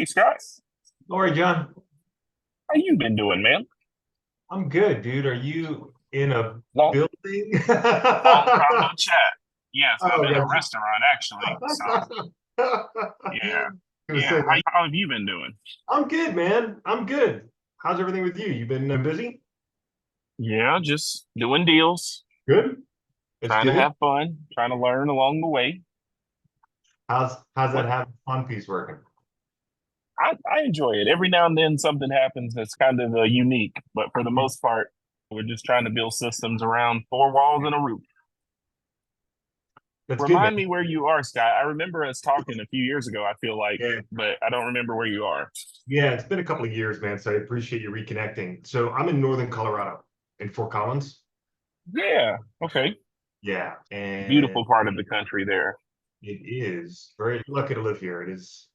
Hey Scott, All right, John. how you been doing, man? I'm good, dude. Are you in a Long, building? long time no chat. Yes, I'm Oh, in a God. restaurant actually. So yeah, Gonna yeah. say, How have you been doing? I'm good, man. I'm good. How's everything with you? You been busy? Yeah, just doing deals, Good. That's trying to good. have fun, trying to learn along the way. How's that What having fun piece working? I enjoy it. Every now and then something happens that's kind of unique, but for the most part, we're just trying to build systems around four walls and a roof. That's good, man. Remind me where you are, Scott. I remember us talking a few years ago, I feel like, Yeah. but I don't remember where you are. Yeah, it's been a couple of years, man. So I appreciate you reconnecting. So I'm in northern Colorado in Fort Collins. Yeah. Okay. Yeah, and Beautiful part of the country there. it is very lucky to live here. It is.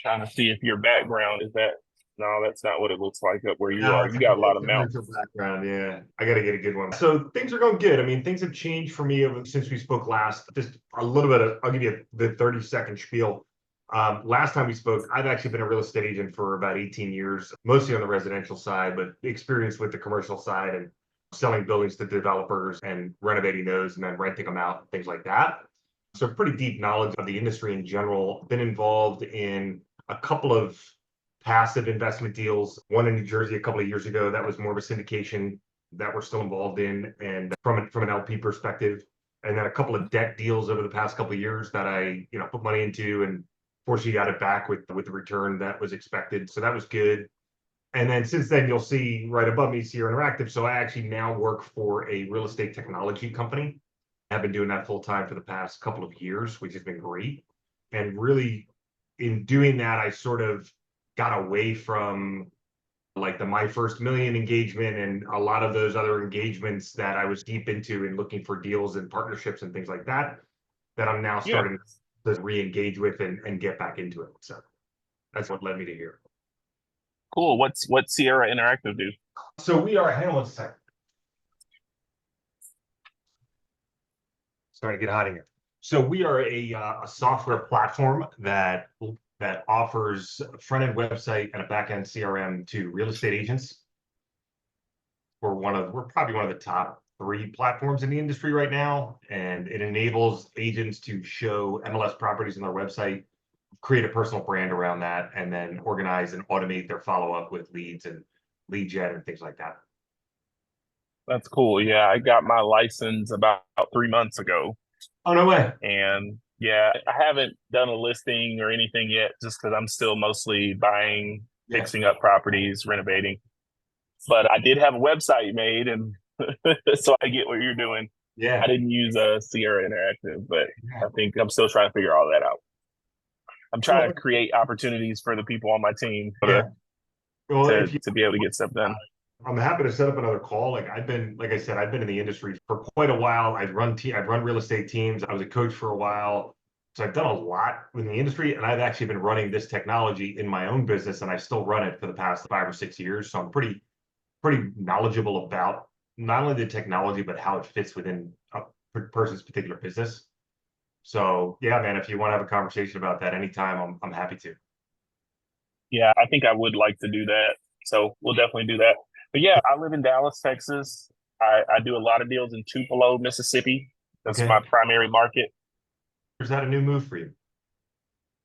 Trying to see if your background is that. No, that's not what it looks like up where you No, are. it's You a got a lot of commercial mountains. background. Yeah, I got to get a good one. So things are going good. I mean, things have changed for me since we spoke last. Just a little bit of, I'll give you the 30-second spiel. Last time we spoke, I've actually been a real estate agent for about 18 years, mostly on the residential side, but experience with the commercial side and selling buildings to developers and renovating those and then renting them out, things like that. So pretty deep knowledge of the industry in general. Been involved in a couple of passive investment deals. One in New Jersey a couple of years ago that was more of a syndication that we're still involved in, and from an LP perspective, and then a couple of debt deals over the past couple of years that I put money into, and fortunately got it back with the return that was expected. So that was good. And then since then, you'll see right above me Sierra Interactive. So I actually now work for a real estate technology company. I've been doing that full time for the past couple of years, which has been great. And really, in doing that, I sort of got away from like the My First Million engagement and a lot of those other engagements that I was deep into and looking for deals and partnerships and things like that, that I'm now Yeah, starting to re-engage with and get back into it. So that's what led me to here. cool. What's Sierra Interactive do? So we are, hang on one second. Starting to get hot in here. So we are a software platform that offers a front end website and a back end CRM to real estate agents. We're probably one of the top three platforms in the industry right now, and it enables agents to show MLS properties on their website, create a personal brand around that, and then organize and automate their follow up with leads and lead gen and things like that. That's cool. Yeah, I got my license about 3 months ago, Oh, no way. and yeah, I haven't done a listing or anything yet, just because I'm still mostly buying, Yeah. fixing up properties, renovating. But I did have a website made, and so I get what you're doing. I Yeah. didn't use Sierra Interactive, but Yeah. I think I'm still trying to figure all that out. I'm trying to Well, create opportunities for the people on my team yeah. Well, if you to be able to get stuff done. I'm happy to set up another call. Like I said, I've been in the industry for quite a while. I've run real estate teams. I was a coach for a while. So I've done a lot in the industry, and I've actually been running this technology in my own business, and I still run it for the past 5 or 6 years. So I'm pretty knowledgeable about not only the technology, but how it fits within a person's particular business. So yeah, man, if you want to have a conversation about that anytime, I'm happy to. Yeah, I think I would like to do that. So we'll definitely do that. But yeah, I live in Dallas, Texas. I do a lot of deals in Tupelo, Mississippi. That's Okay. my primary market. Is that a new move for you?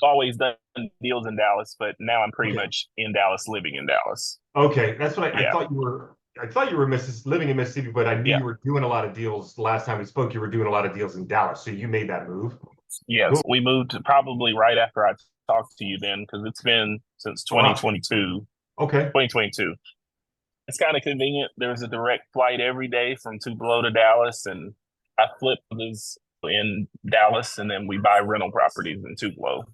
Always done deals in Dallas, but now I'm pretty Okay. much in Dallas, living in Dallas. Okay, that's what I Yeah, thought you were. I thought you were living in Mississippi, but I knew yeah, you were doing a lot of deals. Last time we spoke, you were doing a lot of deals in Dallas, so you made that move. yes. Cool. We moved probably right after I talked to you then, because it's been since Oh, wow. 2022. Okay. 2022. It's kind of convenient. There's a direct flight every day from Tupelo to Dallas, and I flip this in Dallas, and then we buy rental properties in Tupelo.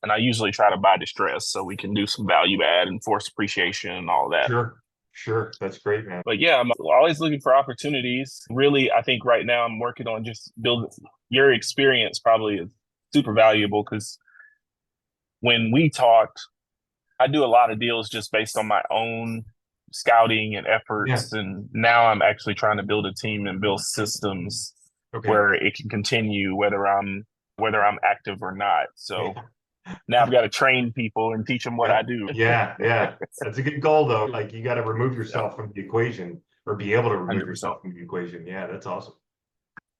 And I usually try to buy distress so we can do some value add and force appreciation and all that. Sure. Sure. That's great, man. But yeah, I'm always looking for opportunities. Really, I think right now I'm working on just building your experience probably is super valuable because when we talked, I do a lot of deals just based on my own scouting and Yeah. efforts. And now I'm actually trying to build a team and build systems Okay. where it can continue whether I'm active or not. So Now I've got to train people and teach them what Yeah, I do. yeah, yeah. That's a good goal though. Like you got to remove Yeah, yourself from the equation or be able to remove 100%. yourself from the equation. Yeah, that's awesome.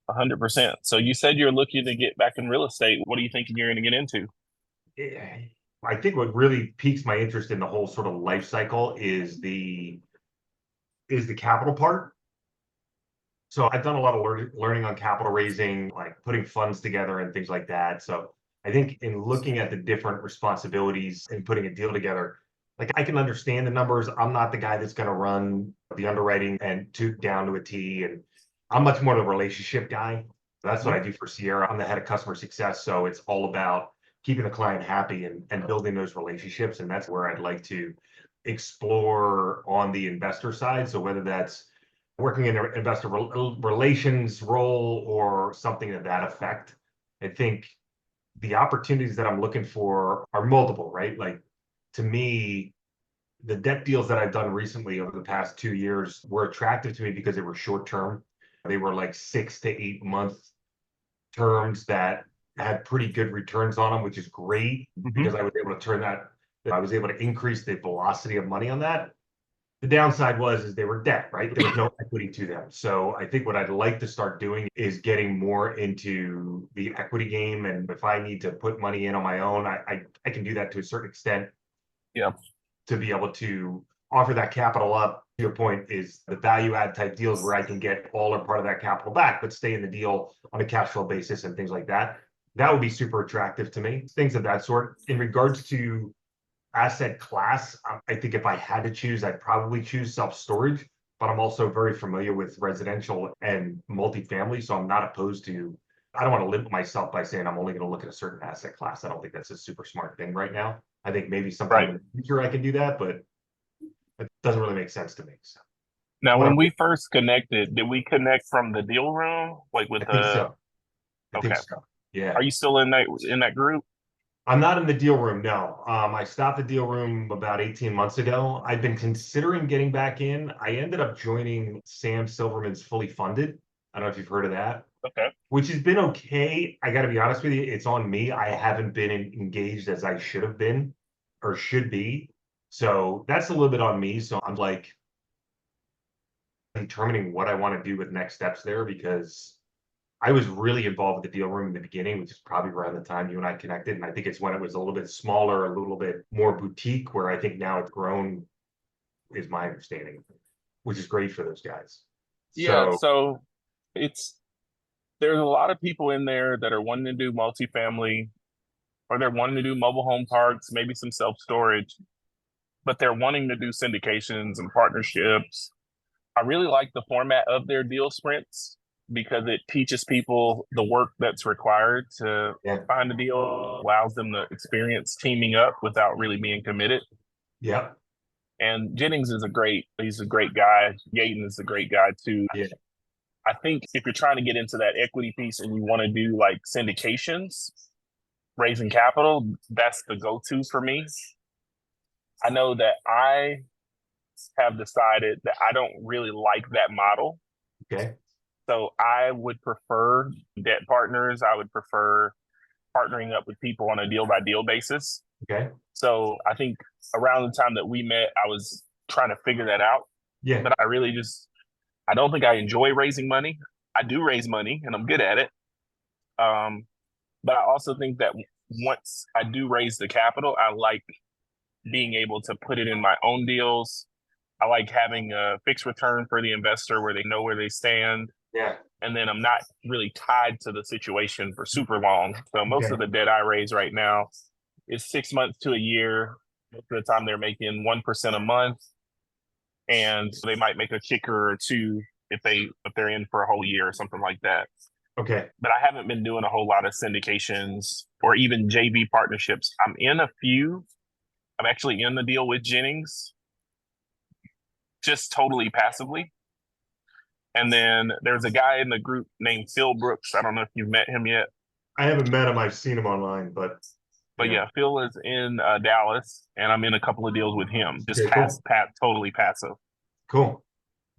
100%. So you said you're looking to get back in real estate. What are you thinking you're going to get into? Yeah. I think what really piques my interest in the whole sort of life cycle is the capital part. So I've done a lot of learning on capital raising, like putting funds together and things like that. So I think in looking at the different responsibilities and putting a deal together, like I can understand the numbers. I'm not the guy that's going to run the underwriting and to down to a T. And I'm much more the relationship guy. That's what I Mhm. do for Sierra. I'm the head of customer success. So it's all about keeping the client happy and building those relationships. And that's where I'd like to explore on the investor side. So whether that's working in an investor relations role or something of that effect. I think the opportunities that I'm looking for are multiple, right? Like to me, the debt deals that I've done recently over the past 2 years were attractive to me because they were short term. They were like 6 to 8 month terms that had pretty good returns on them, which is great Mhm. because I was able to turn that, I was able to increase the velocity of money on that. The downside was is they were debt, right? There was no equity to them. So I think what I'd like to start doing is getting more into the equity game. And if I need to put money in on my own, I can do that to a certain extent Yeah. to be able to offer that capital up. To your point is the value add type deals where I can get all or part of that capital back, but stay in the deal on a cash flow basis and things like that. That would be super attractive to me. Things of that sort. In regards to asset class, I think if I had to choose, I'd probably choose self-storage, but I'm also very familiar with residential and multifamily. So I'm not opposed to, I don't want to limit myself by saying I'm only going to look at a certain asset class. I don't think that's a super smart thing right now. I think maybe sometime Right. in the future I can do that, but it doesn't really make sense to me. So Now, what when I'm, we first connected, did we connect from the deal room? Like with I think the so. I think okay. so. Yeah. Are you still in that group? I'm not in the deal room, no. I stopped the deal room about 18 months ago. I've been considering getting back in. I ended up joining Sam Silverman's Fully Funded. I don't know if you've heard of that, Okay. which has been okay. I got to be honest with you, it's on me. I haven't been engaged as I should have been or should be. So that's a little bit on me. So I'm like determining what I want to do with next steps there because I was really involved with the deal room in the beginning, which is probably around the time you and I connected. And I think it's when it was a little bit smaller, a little bit more boutique, where I think now it's grown, is my understanding, which is great for those guys. Yeah. So, So it's there's a lot of people in there that are wanting to do multifamily or they're wanting to do mobile home parks, maybe some self storage, but they're wanting to do syndications and partnerships. I really like the format of their deal sprints because it teaches people the work that's required to yeah, find a deal, allows them to experience teaming up without really being committed. yeah, And Jennings is he's a great guy. Yaten is a great guy too. yeah, I think if you're trying to get into that equity piece and you want to do like syndications, raising capital, that's the go-to for me. I know that I have decided that I don't really like that model. okay, So I would prefer debt partners. I would prefer partnering up with people on a deal by deal basis. okay, So I think around the time that we met, I was trying to figure that out. yeah, But I don't think I enjoy raising money. I do raise money and I'm good at it. Um, but I also think that once I do raise the capital, I like being able to put it in my own deals. I like having a fixed return for the investor where they know where they stand. yeah, And then I'm not really tied to the situation for super long. So most okay, of the debt I raise right now is 6 months to a year. Most of the time they're making 1% a month. And they might make a kicker or two if they're in for a whole year or something like that. okay, But I haven't been doing a whole lot of syndications or even JV partnerships. I'm in a few. I'm actually in the deal with Jennings, just totally passively. And then there's a guy in the group named Phil Brooks. I don't know if you've met him yet, I haven't met him. I've seen him online, but but yeah, yeah, Phil is in Dallas, and I'm in a couple of deals with him. Just okay, cool, totally passive. cool,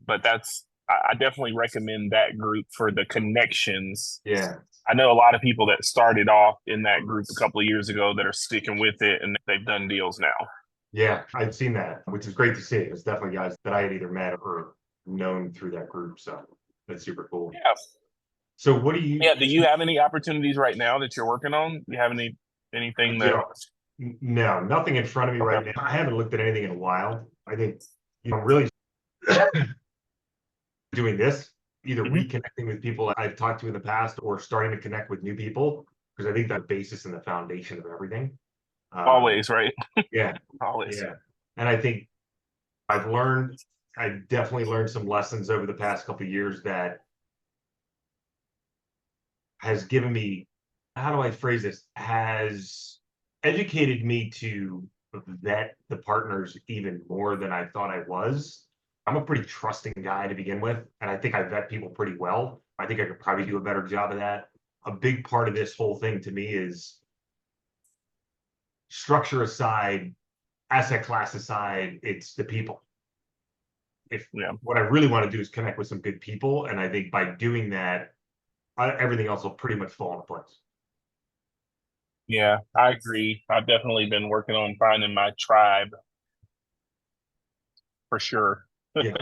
But I definitely recommend that group for the connections. yeah, I know a lot of people that started off in that group a couple of years ago that are sticking with it, and they've done deals now. Yeah, I've seen that, which is great to see. It's definitely guys that I had either met or known through that group. So that's super cool. Yeah. So what do you? Yeah. Do you have any opportunities right now that you're working on? Do you have anything You that? know, no, nothing in front of me right Okay. now. I haven't looked at anything in a while. I think I'm really doing this, either Mhm. reconnecting with people I've talked to in the past or starting to connect with new people, because I think that basis and the foundation of everything. Um, Always, right? yeah, Always. yeah. And I think I've definitely learned some lessons over the past couple of years that has given me, how do I phrase this, has educated me to vet the partners even more than I thought I was. I'm a pretty trusting guy to begin with, and I think I vet people pretty well. I think I could probably do a better job of that. A big part of this whole thing to me is structure aside, asset class aside, it's the people. If Yeah. what I really want to do is connect with some good people, and I think by doing that, everything else will pretty much fall into place. Yeah, I agree. I've definitely been working on finding my tribe for sure. Yeah,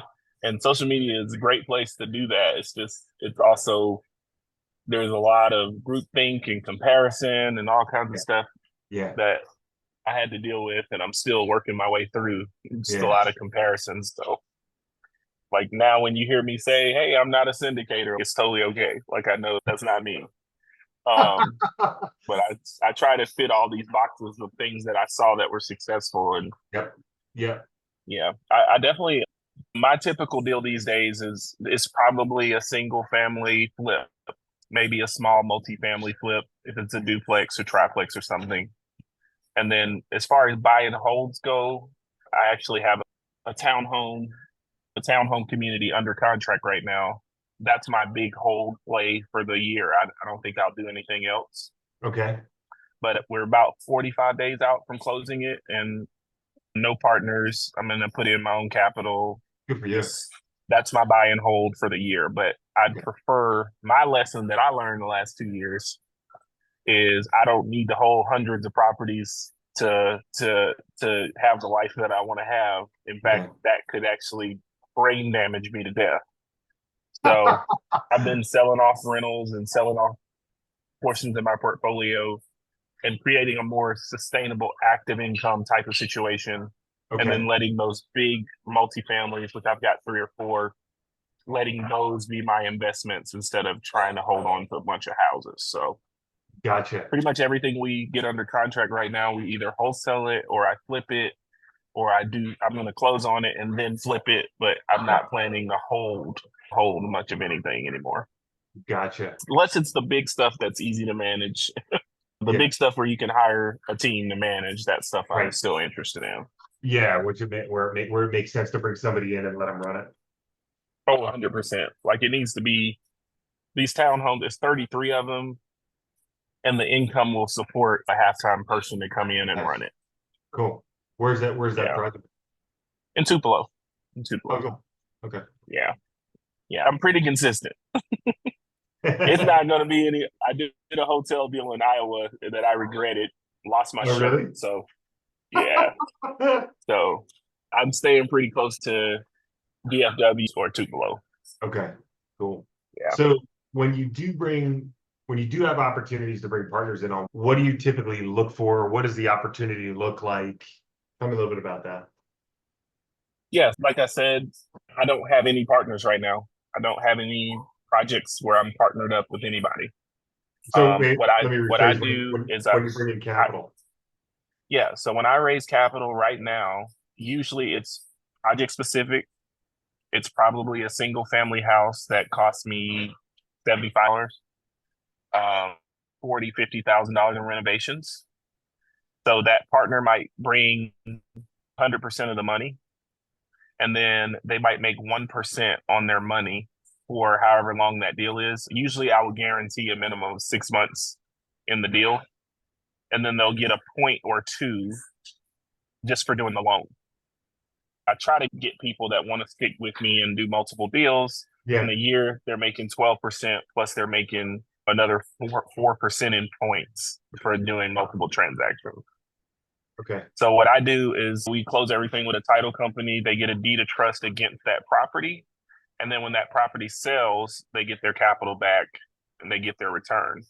And social media is a great place to do that. It's also, there's a lot of groupthink and comparison and all kinds of yeah, stuff yeah, that I had to deal with, and I'm still working my way through. Just a yeah. lot of comparisons. So, like now, when you hear me say, "Hey, I'm not a syndicator," it's totally okay. Like I know that's not me. Um, but I try to fit all these boxes of things that I saw that were successful, and Yep. Yep. yeah, I definitely, my typical deal these days is probably a single family flip, maybe a small multifamily flip if it's a duplex or triplex or something. And then as far as buy and holds go, I actually have a townhome, a townhome community under contract right now. That's my big hold play for the year. I don't think I'll do anything else. Okay. But we're about 45 days out from closing it, and no partners. I'm going to put in my own capital. Good for you. Just that's my buy and hold for the year. But I'd Yeah. prefer, my lesson that I learned the last 2 years is I don't need to hold hundreds of properties to have the life that I want to have. In fact, Okay. that could actually brain damage me to death. So I've been selling off rentals and selling off portions of my portfolio and creating a more sustainable active income type of situation. And Okay. then letting those big multifamilies, which I've got 3 or 4, letting those be my investments instead of trying to hold on to a bunch of houses. So Gotcha. pretty much everything we get under contract right now, we either wholesale it or I flip it, or I'm going to close on it and then flip it, but I'm not planning to hold much of anything anymore. Gotcha. Unless it's the big stuff that's easy to manage. The Yeah. big stuff where you can hire a team to manage that stuff, I'm Right. still interested in. Yeah. Where it makes sense to bring somebody in and let them run it. Oh, 100%. Like it needs to be these townhomes, there's 33 of them, and the income will support a half-time person to come in and Nice. run it. Cool. Where's that Yeah. project? In Tupelo. In Oh, Tupelo. cool. Okay. Yeah. Yeah. I'm pretty consistent. It's not going to be any. I did a hotel deal in Iowa that I regretted, lost my Oh, shirt. really? So, yeah. So I'm staying pretty close to DFW or Tupelo. Okay. Cool. Yeah. So when you do have opportunities to bring partners in on, what do you typically look for? What does the opportunity look like? Tell me a little bit about that. Yeah. Like I said, I don't have any partners right now. I don't have any projects where I'm partnered up with anybody. So wait, What I let me what I rephrase. do is When you bring in I capital. yeah. So when I raise capital right now, usually it's project specific. It's probably a single family house that costs me $75, 40, $50,000 in renovations. So that partner might bring 100% of the money, and then they might make 1% on their money for however long that deal is. Usually, I would guarantee a minimum of 6 months in the deal, and then they'll get a point or two just for doing the loan. I try to get people that want to stick with me and do multiple deals. In Yeah. a year, they're making 12% plus they're making another four percentage points for doing multiple transactions. Okay. So what I do is we close everything with a title company. They get a deed of trust against that property. And then when that property sells, they get their capital back and they get their return.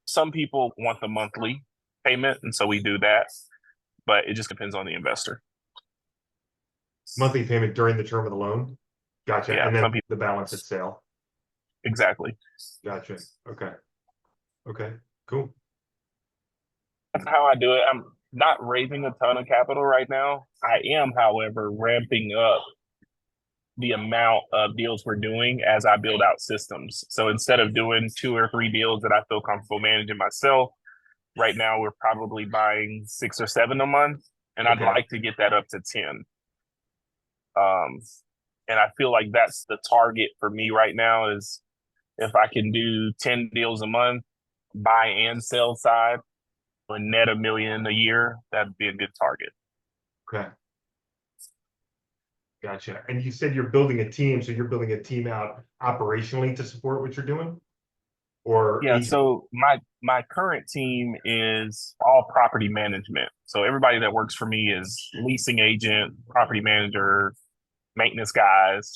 Some people want the monthly payment, and so we do that, but it just depends on the investor. Monthly payment during the term of the loan. Gotcha. Yeah, And some then people, the balance at sale. exactly. Gotcha. Okay. Okay. Cool. That's how I do it. I'm not raising a ton of capital right now. I am, however, ramping up the amount of deals we're doing as I build out systems. So instead of doing 2 or 3 deals that I feel comfortable managing myself, right now we're probably buying 6 or 7 a month, and I'd Okay. like to get that up to 10. And I feel like that's the target for me right now is if I can do 10 deals a month, buy and sell side, and net $1 million a year, that'd be a good target. Okay. Gotcha. And you said you're building a team, so you're building a team out operationally to support what you're doing? Or Yeah, so my current team is all property management. So everybody that works for me is leasing agent, property manager, maintenance guys.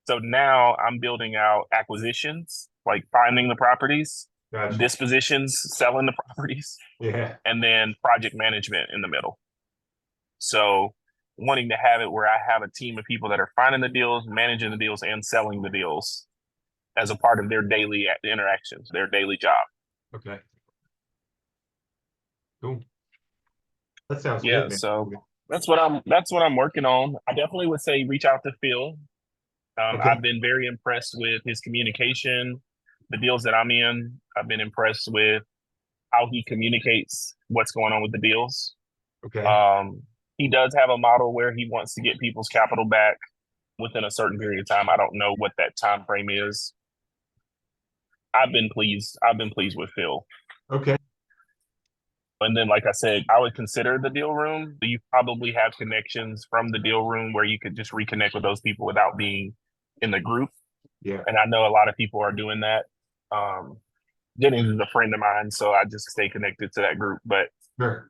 So now I'm building out acquisitions, like finding the properties, Gotcha. dispositions, selling the properties, Yeah. and then project management in the middle. So wanting to have it where I have a team of people that are finding the deals, managing the deals, and selling the deals as a part of their daily interactions, their daily job. Okay. Cool. That sounds Yeah, good, man. so that's what I'm working on. I definitely would say reach out to Phil. Okay. I've been very impressed with his communication, the deals that I'm in. I've been impressed with how he communicates what's going on with the deals. Okay. He does have a model where he wants to get people's capital back within a certain period of time. I don't know what that time frame is. I've been pleased. I've been pleased with Phil. Okay. And then, like I said, I would consider the deal room. You probably have connections from the deal room where you could just reconnect with those people without being in the group. Yeah. And I know a lot of people are doing that. Jennings is a friend of mine, so I just stay connected to that group. But Sure.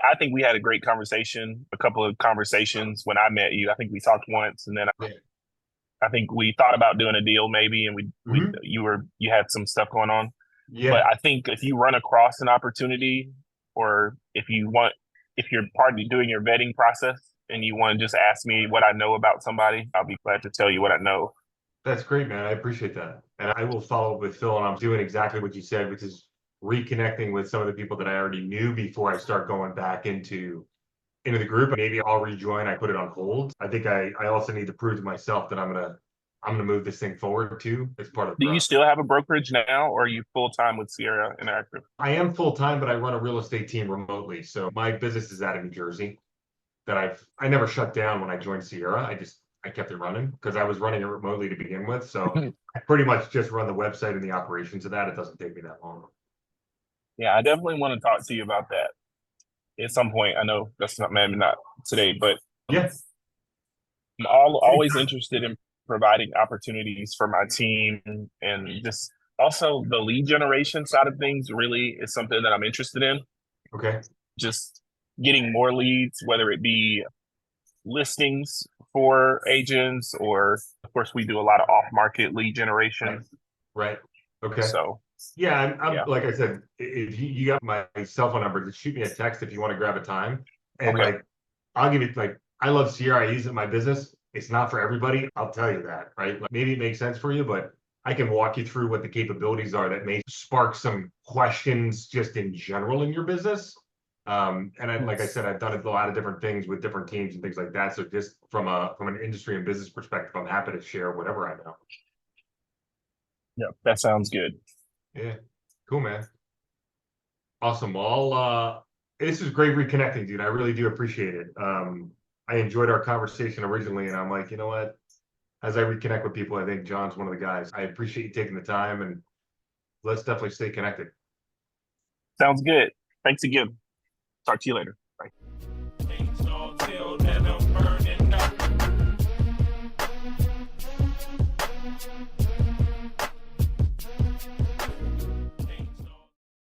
I think we had a great conversation, a couple of conversations when I met you. I think we talked once, and then I think we thought about doing a deal maybe, and you had some stuff going on. Yeah. But I think if you run across an opportunity, or if you're part of doing your vetting process and you want to just ask me what I know about somebody, I'll be glad to tell you what I know. That's great, man. I appreciate that. And I will follow up with Phil, and I'm doing exactly what you said, which is reconnecting with some of the people that I already knew before I start going back into the group. Maybe I'll rejoin. I put it on hold. I think I also need to prove to myself that I'm gonna move this thing forward too. As part of the Do you still have a brokerage now, or are you full time with Sierra Interactive? I am full time, but I run a real estate team remotely. So my business is out of New Jersey. That I never shut down when I joined Sierra. I kept it running because I was running it remotely to begin with. So I pretty much just run the website and the operations of that. It doesn't take me that long. Yeah, I definitely want to talk to you about that at some point. I know that's not maybe not today, but Yes. I'm always interested in providing opportunities for my team, and just also the lead generation side of things really is something that I'm interested in. Okay. Just getting more leads, whether it be listings for agents, or of course we do a lot of off-market lead generation. Right. Okay. So yeah, I'm yeah. like I said, if you got my cell phone number, just shoot me a text if you want to grab a time. And Okay. like, I'll give you I love Sierra. I use it in my business. It's not for everybody. I'll tell you that, right? Like, maybe it makes sense for you, but I can walk you through what the capabilities are that may spark some questions just in general in your business. And like I said, I've done a lot of different things with different teams and things like that. So just from an industry and business perspective, I'm happy to share whatever I know. Yeah, that sounds good. Yeah, cool, man. Awesome. Well, this is great reconnecting, dude. I really do appreciate it. I enjoyed our conversation originally, and I'm like, you know what? As I reconnect with people, I think John's one of the guys. I appreciate you taking the time, and let's definitely stay connected. Sounds good. Thanks again. Talk to you later.